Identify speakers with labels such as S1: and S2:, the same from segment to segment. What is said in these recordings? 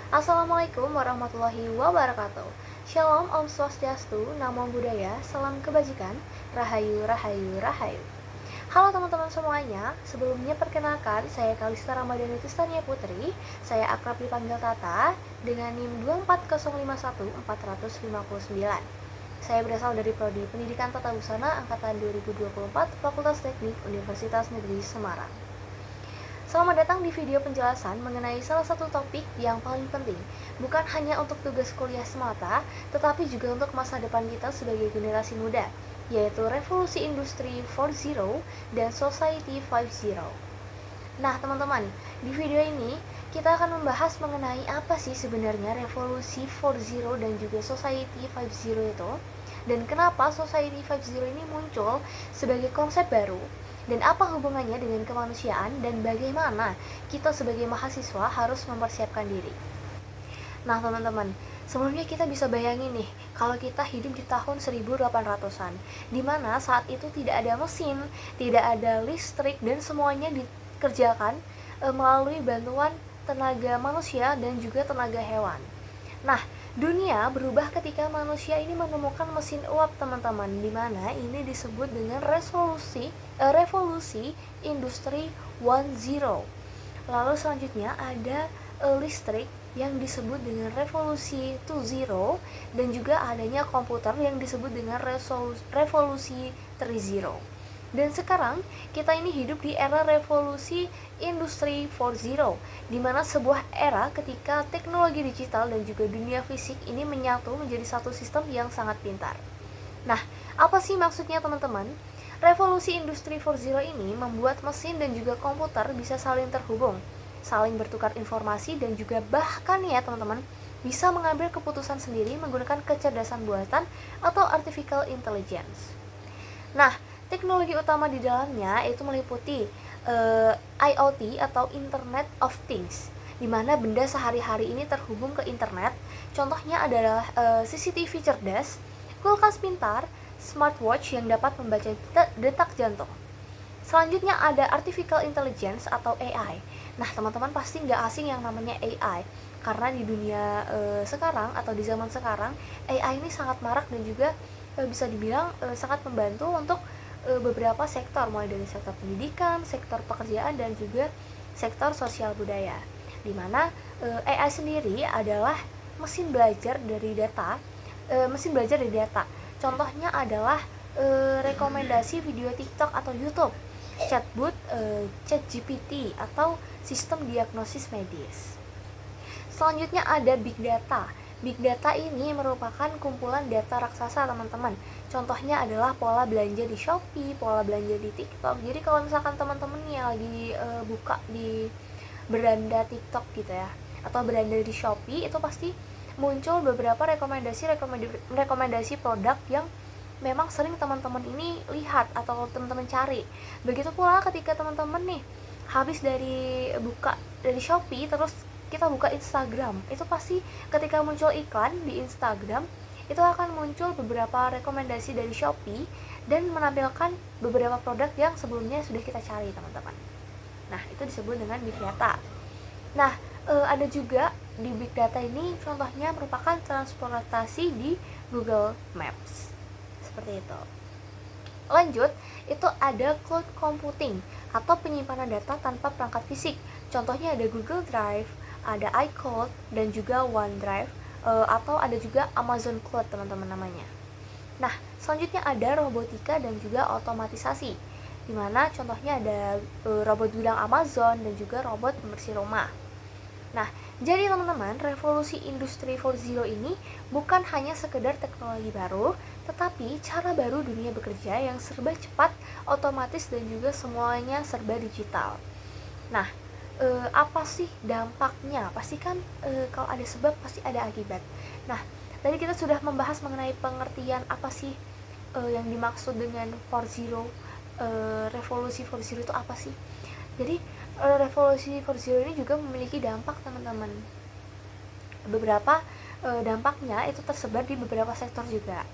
S1: Assalamualaikum warahmatullahi wabarakatuh. Shalom, Om Swastiastu, Namo Buddhaya, Salam Kebajikan, Rahayu, Rahayu, Rahayu. Halo teman-teman semuanya, sebelumnya perkenalkan saya Kalista Ramadhani Tistania Putri. Saya akrab dipanggil Tata dengan NIM 2401459. Saya berasal dari Prodi Pendidikan Tata Busana Angkatan 2024, Fakultas Teknik Universitas Negeri Semarang. Selamat datang di video penjelasan mengenai salah satu topik yang paling penting, bukan hanya untuk tugas kuliah semata, tetapi juga untuk masa depan kita sebagai generasi muda, yaitu Revolusi Industri 4.0 dan Society 5.0. Nah teman-teman, di video ini kita akan membahas mengenai apa sih sebenarnya Revolusi 4.0 dan juga Society 5.0 itu, dan kenapa Society 5.0 ini muncul sebagai konsep baru, dan apa hubungannya dengan kemanusiaan, dan bagaimana kita sebagai mahasiswa harus mempersiapkan diri. Nah teman-teman, sebelumnya kita bisa bayangin nih, kalau kita hidup di tahun 1800-an, dimana saat itu tidak ada mesin, tidak ada listrik, dan semuanya dikerjakan melalui bantuan tenaga manusia dan juga tenaga hewan. Nah, dunia berubah ketika manusia ini menemukan mesin uap teman-teman, dimana ini disebut dengan revolusi industri 1.0. Lalu selanjutnya ada listrik yang disebut dengan revolusi 2.0, dan juga adanya komputer yang disebut dengan revolusi 3.0. Dan sekarang kita ini hidup di era revolusi industri 4.0, di mana sebuah era ketika teknologi digital dan juga dunia fisik ini menyatu menjadi satu sistem yang sangat pintar. Nah, apa sih maksudnya teman-teman? Revolusi industri 4.0 ini membuat mesin dan juga komputer bisa saling terhubung, saling bertukar informasi, dan juga bahkan ya teman-teman, bisa mengambil keputusan sendiri menggunakan kecerdasan buatan atau artificial intelligence. Nah, teknologi utama di dalamnya itu meliputi IoT atau Internet of Things, di mana benda sehari-hari ini terhubung ke internet. Contohnya adalah CCTV cerdas, kulkas pintar, smartwatch yang dapat membaca detak jantung. Selanjutnya ada Artificial Intelligence atau AI. Nah, teman-teman pasti nggak asing yang namanya AI, karena di dunia sekarang atau di zaman sekarang, AI ini sangat marak dan juga bisa dibilang sangat membantu untuk beberapa sektor, mulai dari sektor pendidikan, sektor pekerjaan, dan juga sektor sosial budaya, di mana AI sendiri adalah mesin belajar dari data. Contohnya adalah rekomendasi video TikTok atau YouTube, chatbot, ChatGPT, atau sistem diagnosis medis. Selanjutnya ada Big Data. Big Data ini merupakan kumpulan data raksasa teman-teman. Contohnya adalah pola belanja di Shopee, pola belanja di TikTok. Jadi kalau misalkan teman-teman yang lagi buka di beranda TikTok gitu ya, atau beranda di Shopee, itu pasti muncul beberapa rekomendasi produk yang memang sering teman-teman ini lihat atau teman-teman cari. Begitu pula ketika teman-teman nih habis dari buka dari Shopee, terus kita buka Instagram, itu pasti ketika muncul iklan di Instagram, itu akan muncul beberapa rekomendasi dari Shopee dan menampilkan beberapa produk yang sebelumnya sudah kita cari teman-teman. Nah, itu disebut dengan Big Data. Nah, ada juga di Big Data ini contohnya merupakan transportasi di Google Maps. Seperti itu. Lanjut, itu ada cloud computing atau penyimpanan data tanpa perangkat fisik. Contohnya ada Google Drive, ada iCloud, dan juga OneDrive, atau ada juga Amazon Cloud teman-teman namanya. Nah, selanjutnya ada robotika dan juga otomatisasi, dimana contohnya ada robot gudang Amazon dan juga robot pembersih rumah. Nah, jadi teman-teman, revolusi industri 4.0 ini bukan hanya sekedar teknologi baru, tetapi cara baru dunia bekerja yang serba cepat, otomatis, dan juga semuanya serba digital. Nah, apa sih dampaknya? Pasti kan kalau ada sebab pasti ada akibat. Nah, tadi kita sudah membahas mengenai pengertian apa sih yang dimaksud dengan 4.0, revolusi 4.0 itu apa sih? Jadi revolusi 4.0 ini juga memiliki dampak teman-teman. Beberapa dampaknya itu tersebar di beberapa sektor juga.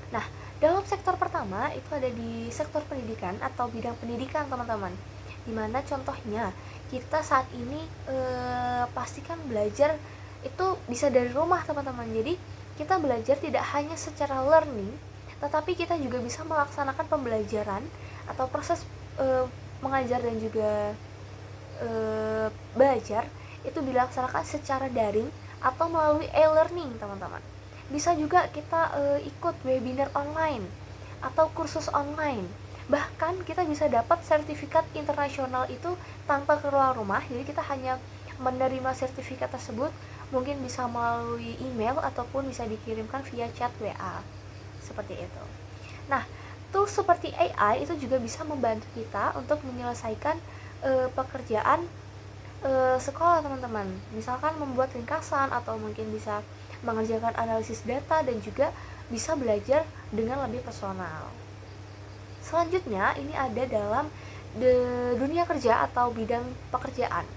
S1: Nah, dalam sektor pertama itu ada di sektor pendidikan atau bidang pendidikan teman-teman, dimana contohnya kita saat ini pastikan belajar itu bisa dari rumah teman-teman. Jadi kita belajar tidak hanya secara learning, tetapi kita juga bisa melaksanakan pembelajaran atau proses mengajar dan juga belajar itu dilaksanakan secara daring atau melalui e-learning teman-teman. Bisa juga kita ikut webinar online atau kursus online. Bahkan kita bisa dapat sertifikat internasional itu tanpa keluar rumah. Jadi kita hanya menerima sertifikat tersebut, mungkin bisa melalui email ataupun bisa dikirimkan via chat WA. Seperti itu. Nah, tools seperti AI itu juga bisa membantu kita untuk menyelesaikan pekerjaan sekolah teman-teman. Misalkan membuat ringkasan atau mungkin bisa mengerjakan analisis data dan juga bisa belajar dengan lebih personal. Selanjutnya ini ada dalam dunia kerja atau bidang pekerjaan,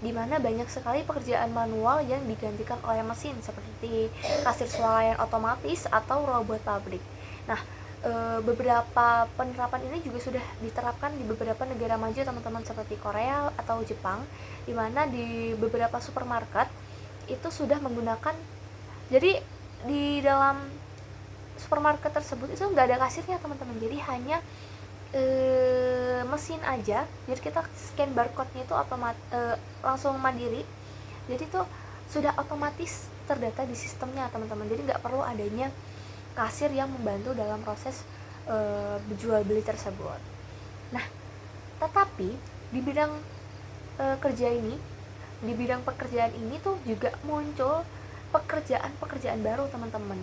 S1: di mana banyak sekali pekerjaan manual yang digantikan oleh mesin seperti kasir swalayan otomatis atau robot pabrik. Nah, beberapa penerapan ini juga sudah diterapkan di beberapa negara maju teman-teman, seperti Korea atau Jepang, di mana di beberapa supermarket itu sudah menggunakan, jadi di dalam supermarket tersebut itu nggak ada kasirnya teman-teman, jadi hanya mesin aja. Jadi kita scan barcode-nya itu langsung mandiri, jadi itu sudah otomatis terdata di sistemnya teman-teman, jadi nggak perlu adanya kasir yang membantu dalam proses jual beli tersebut. Nah, tetapi di bidang di bidang pekerjaan ini tuh juga muncul pekerjaan-pekerjaan baru teman-teman,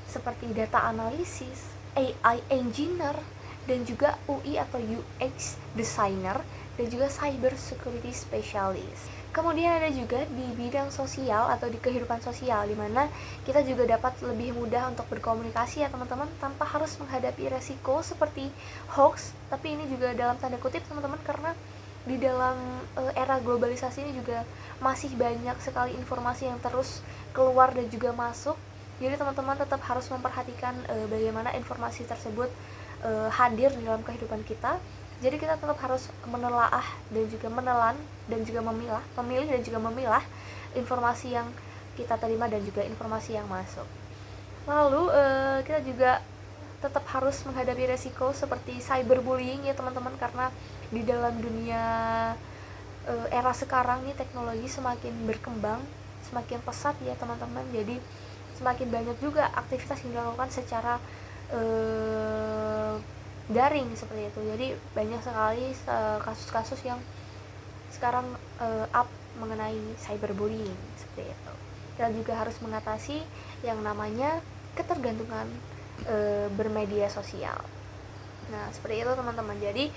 S1: seperti data analisis, AI engineer, dan juga UI atau UX designer, dan juga cyber security specialist. Kemudian ada juga di bidang sosial atau di kehidupan sosial, di mana kita juga dapat lebih mudah untuk berkomunikasi ya teman-teman, tanpa harus menghadapi resiko seperti hoax. Tapi ini juga dalam tanda kutip teman-teman, karena di dalam era globalisasi ini juga masih banyak sekali informasi yang terus keluar dan juga masuk. Jadi teman-teman tetap harus memperhatikan bagaimana informasi tersebut hadir di dalam kehidupan kita. Jadi kita tetap harus menelaah dan juga menelan dan juga memilih dan juga memilah informasi yang kita terima dan juga informasi yang masuk. Lalu kita juga tetap harus menghadapi resiko seperti cyberbullying ya teman-teman, karena di dalam dunia era sekarang nih teknologi semakin berkembang, semakin pesat ya teman-teman. Jadi semakin banyak juga aktivitas yang dilakukan secara daring seperti itu. Jadi banyak sekali kasus-kasus yang sekarang up mengenai cyberbullying seperti itu. Kita juga harus mengatasi yang namanya ketergantungan bermedia sosial. Nah, seperti itu teman-teman. Jadi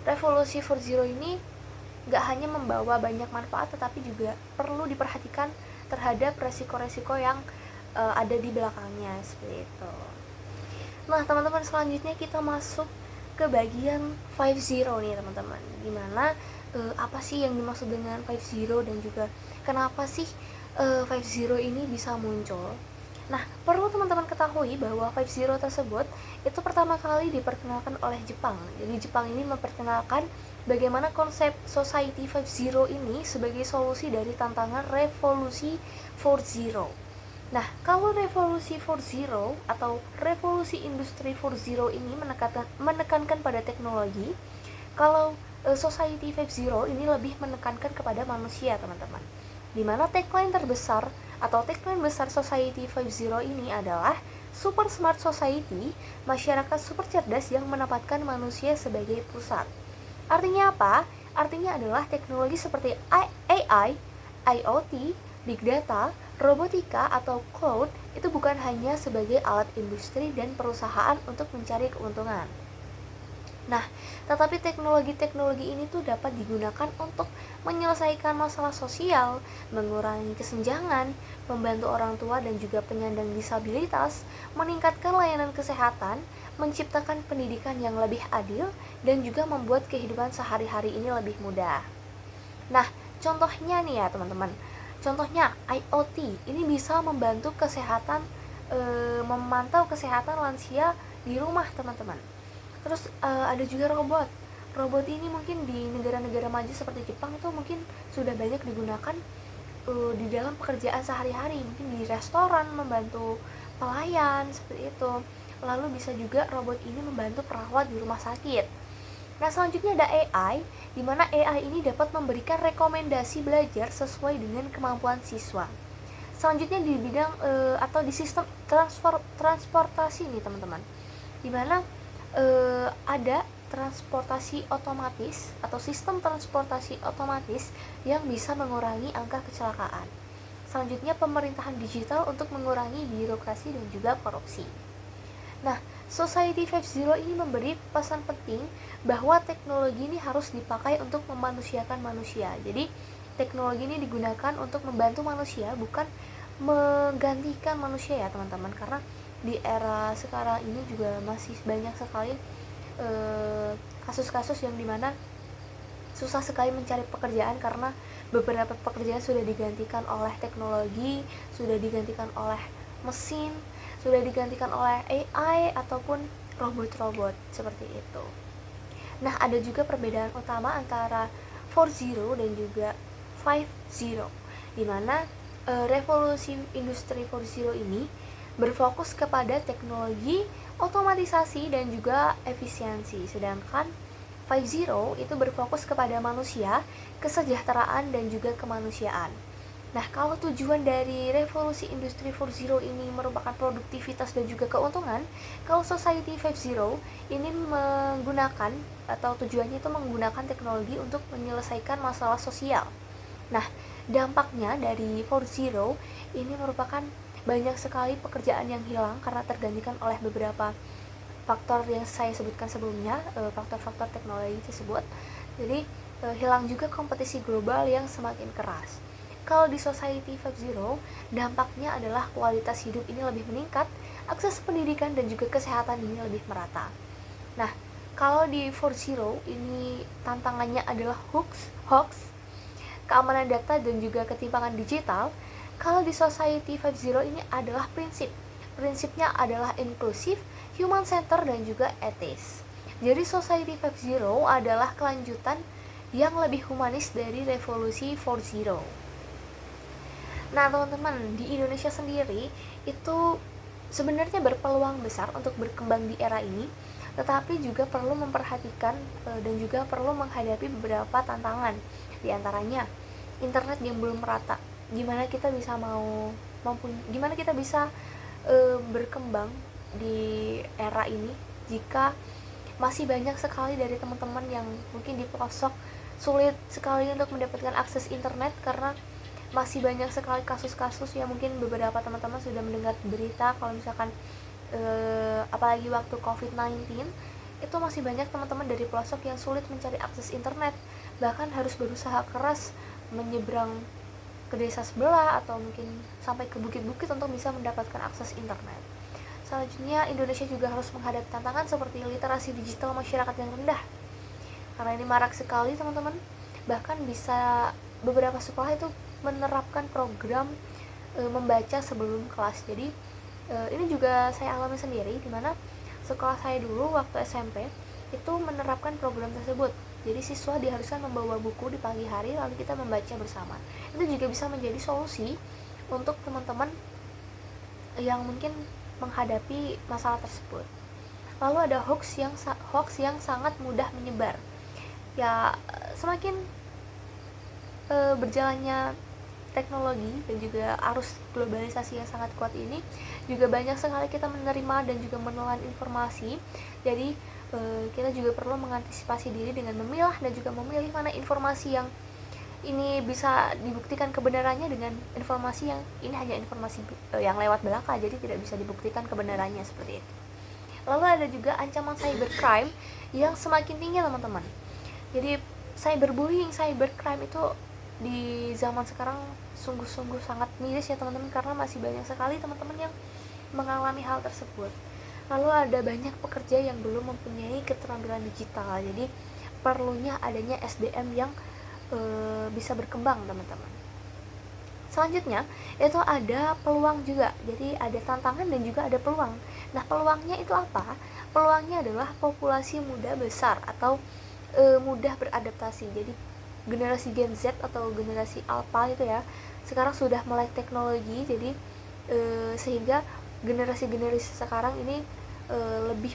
S1: revolusi 4.0 ini gak hanya membawa banyak manfaat, tetapi juga perlu diperhatikan terhadap resiko-resiko yang ada di belakangnya seperti itu. Nah teman-teman, selanjutnya kita masuk ke bagian 5.0 nih teman-teman, dimana apa sih yang dimaksud dengan 5.0 dan juga kenapa sih 5.0 ini bisa muncul. Nah, perlu teman-teman ketahui bahwa 5.0 tersebut itu pertama kali diperkenalkan oleh Jepang. Jadi Jepang ini memperkenalkan bagaimana konsep Society 5.0 ini sebagai solusi dari tantangan revolusi 4.0. Nah, kalau revolusi 4.0 atau revolusi industri 4.0 ini menekankan pada teknologi, kalau Society 5.0 ini lebih menekankan kepada manusia, teman-teman. Dimana tagline terbesar atau tagline besar Society 5.0 ini adalah Super Smart Society, masyarakat super cerdas yang menempatkan manusia sebagai pusat. Artinya apa? Artinya adalah teknologi seperti AI, IoT, Big Data, robotika atau cloud itu bukan hanya sebagai alat industri dan perusahaan untuk mencari keuntungan. Nah, tetapi teknologi-teknologi ini tuh dapat digunakan untuk menyelesaikan masalah sosial, mengurangi kesenjangan, membantu orang tua dan juga penyandang disabilitas, meningkatkan layanan kesehatan, menciptakan pendidikan yang lebih adil, dan juga membuat kehidupan sehari-hari ini lebih mudah. Nah, contohnya nih ya teman-teman. Contohnya IoT ini bisa membantu kesehatan, memantau kesehatan lansia di rumah teman-teman. Terus ada juga robot. Robot ini mungkin di negara-negara maju seperti Jepang itu mungkin sudah banyak digunakan di dalam pekerjaan sehari-hari, mungkin di restoran membantu pelayan seperti itu. Lalu bisa juga robot ini membantu perawat di rumah sakit. Nah, selanjutnya ada AI, di mana AI ini dapat memberikan rekomendasi belajar sesuai dengan kemampuan siswa. Selanjutnya di bidang atau di sistem transportasi nih teman-teman, di mana ada transportasi otomatis atau sistem transportasi otomatis yang bisa mengurangi angka kecelakaan. Selanjutnya pemerintahan digital untuk mengurangi birokrasi dan juga korupsi. Nah, Society 5.0 ini memberi pesan penting bahwa teknologi ini harus dipakai untuk memanusiakan manusia. Jadi, teknologi ini digunakan untuk membantu manusia, bukan menggantikan manusia ya teman-teman. Karena di era sekarang ini juga masih banyak sekali kasus-kasus yang dimana susah sekali mencari pekerjaan karena beberapa pekerjaan sudah digantikan oleh teknologi, sudah digantikan oleh mesin, sudah digantikan oleh AI ataupun robot-robot seperti itu. Nah, ada juga perbedaan utama antara 4.0 dan juga 5.0, di mana revolusi industri 4.0 ini berfokus kepada teknologi, otomatisasi dan juga efisiensi, sedangkan 5.0 itu berfokus kepada manusia, kesejahteraan dan juga kemanusiaan. Nah, kalau tujuan dari revolusi industri 4.0 ini merupakan produktivitas dan juga keuntungan, kalau Society 5.0 ini menggunakan atau tujuannya itu menggunakan teknologi untuk menyelesaikan masalah sosial. Nah, dampaknya dari 4.0 ini merupakan banyak sekali pekerjaan yang hilang karena tergantikan oleh beberapa faktor yang saya sebutkan sebelumnya, faktor-faktor teknologi tersebut. Jadi hilang juga kompetisi global yang semakin keras. Kalau di Society 5.0, dampaknya adalah kualitas hidup ini lebih meningkat, akses pendidikan dan juga kesehatan ini lebih merata. Nah, kalau di 4.0 ini tantangannya adalah hoax, keamanan data dan juga ketimpangan digital. Kalau di Society 5.0 ini adalah prinsipnya adalah inklusif, human center dan juga etis. Jadi Society 5.0 adalah kelanjutan yang lebih humanis dari revolusi 4.0. Nah, teman-teman, di Indonesia sendiri itu sebenarnya berpeluang besar untuk berkembang di era ini, tetapi juga perlu memperhatikan dan juga perlu menghadapi beberapa tantangan. Di antaranya internet yang belum merata. Gimana kita bisa berkembang di era ini jika masih banyak sekali dari teman-teman yang mungkin di pelosok sulit sekali untuk mendapatkan akses internet karena masih banyak sekali kasus-kasus yang mungkin beberapa teman-teman sudah mendengar berita kalau misalkan apalagi waktu COVID-19 itu masih banyak teman-teman dari pelosok yang sulit mencari akses internet, bahkan harus berusaha keras menyeberang ke desa sebelah atau mungkin sampai ke bukit-bukit untuk bisa mendapatkan akses internet. Selanjutnya, Indonesia juga harus menghadapi tantangan seperti literasi digital masyarakat yang rendah. Karena ini marak sekali teman-teman, bahkan bisa beberapa sekolah itu menerapkan program membaca sebelum kelas. Jadi ini juga saya alami sendiri, dimana sekolah saya dulu waktu SMP itu menerapkan program tersebut. Jadi siswa diharuskan membawa buku di pagi hari lalu kita membaca bersama. Itu juga bisa menjadi solusi untuk teman-teman yang mungkin menghadapi masalah tersebut. Lalu ada hoax yang sangat mudah menyebar. Ya, semakin berjalannya teknologi dan juga arus globalisasi yang sangat kuat ini, juga banyak sekali kita menerima dan juga menelan informasi. Jadi kita juga perlu mengantisipasi diri dengan memilah dan juga memilih mana informasi yang ini bisa dibuktikan kebenarannya dengan informasi yang ini hanya informasi yang lewat belaka, jadi tidak bisa dibuktikan kebenarannya seperti itu. Lalu ada juga ancaman cybercrime yang semakin tinggi teman-teman. Jadi cyberbullying, cybercrime itu di zaman sekarang sungguh-sungguh sangat miris ya teman-teman, karena masih banyak sekali teman-teman yang mengalami hal tersebut. Lalu ada banyak pekerja yang belum mempunyai keterampilan digital, jadi perlunya adanya SDM yang bisa berkembang teman-teman. Selanjutnya itu ada peluang juga, jadi ada tantangan dan juga ada peluang. Nah, peluangnya itu apa? Peluangnya adalah populasi muda besar atau mudah beradaptasi. Jadi generasi Gen Z atau generasi Alpha itu ya, sekarang sudah melek teknologi, jadi sehingga generasi-generasi sekarang ini lebih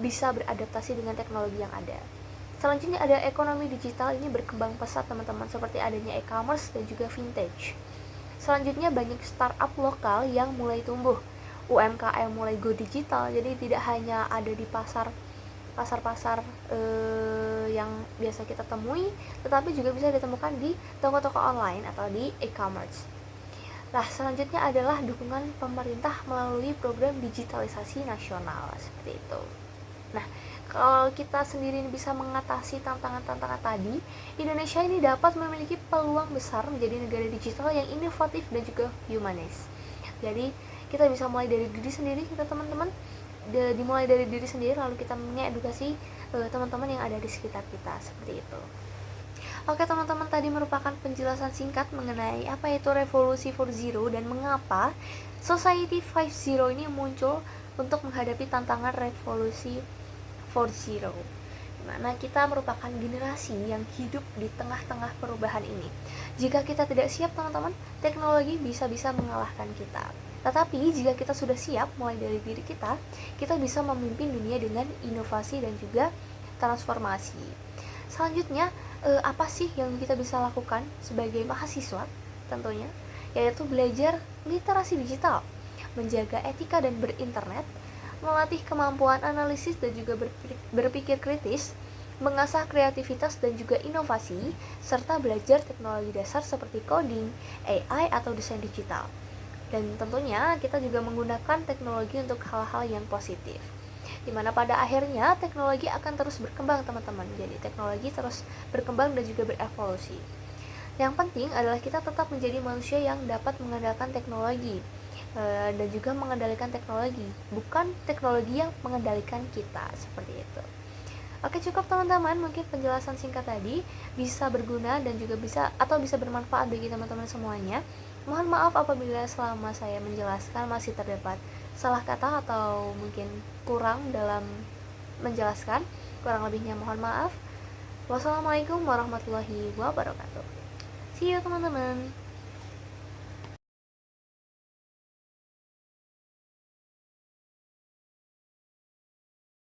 S1: bisa beradaptasi dengan teknologi yang ada. Selanjutnya ada ekonomi digital, ini berkembang pesat teman-teman, seperti adanya e-commerce dan juga vintage. Selanjutnya banyak startup lokal yang mulai tumbuh, UMKM mulai go digital, jadi tidak hanya ada di pasar-pasar yang biasa kita temui, tetapi juga bisa ditemukan di toko-toko online atau di e-commerce. Nah, selanjutnya adalah dukungan pemerintah melalui program digitalisasi nasional, seperti itu. Nah, kalau kita sendiri bisa mengatasi tantangan-tantangan tadi, Indonesia ini dapat memiliki peluang besar menjadi negara digital yang inovatif dan juga humanis. Jadi, kita bisa mulai dari diri sendiri, kita teman-teman, dimulai dari diri sendiri, lalu kita mengedukasi teman-teman yang ada di sekitar kita, seperti itu. Oke teman-teman, tadi merupakan penjelasan singkat mengenai apa itu revolusi 4.0 dan mengapa Society 5.0 ini muncul untuk menghadapi tantangan revolusi 4.0, dimana kita merupakan generasi yang hidup di tengah-tengah perubahan ini. Jika kita tidak siap teman-teman, teknologi bisa-bisa mengalahkan kita. Tetapi jika kita sudah siap mulai dari diri kita, kita bisa memimpin dunia dengan inovasi dan juga transformasi. Selanjutnya, apa sih yang kita bisa lakukan sebagai mahasiswa? Tentunya, yaitu belajar literasi digital, menjaga etika dan berinternet, melatih kemampuan analisis dan juga berpikir kritis, mengasah kreativitas dan juga inovasi, serta belajar teknologi dasar seperti coding, AI, atau desain digital. Dan tentunya kita juga menggunakan teknologi untuk hal-hal yang positif, dimana pada akhirnya teknologi akan terus berkembang teman-teman. Jadi teknologi terus berkembang dan juga berevolusi. Yang penting adalah kita tetap menjadi manusia yang dapat mengandalkan teknologi dan juga mengendalikan teknologi, bukan teknologi yang mengendalikan kita, seperti itu. Oke, cukup teman-teman, mungkin penjelasan singkat tadi bisa berguna dan juga bisa bermanfaat bagi teman-teman semuanya. Mohon maaf apabila selama saya menjelaskan masih terdapat salah kata atau mungkin kurang dalam menjelaskan. Kurang lebihnya mohon maaf. Wassalamualaikum warahmatullahi wabarakatuh. See you teman-teman.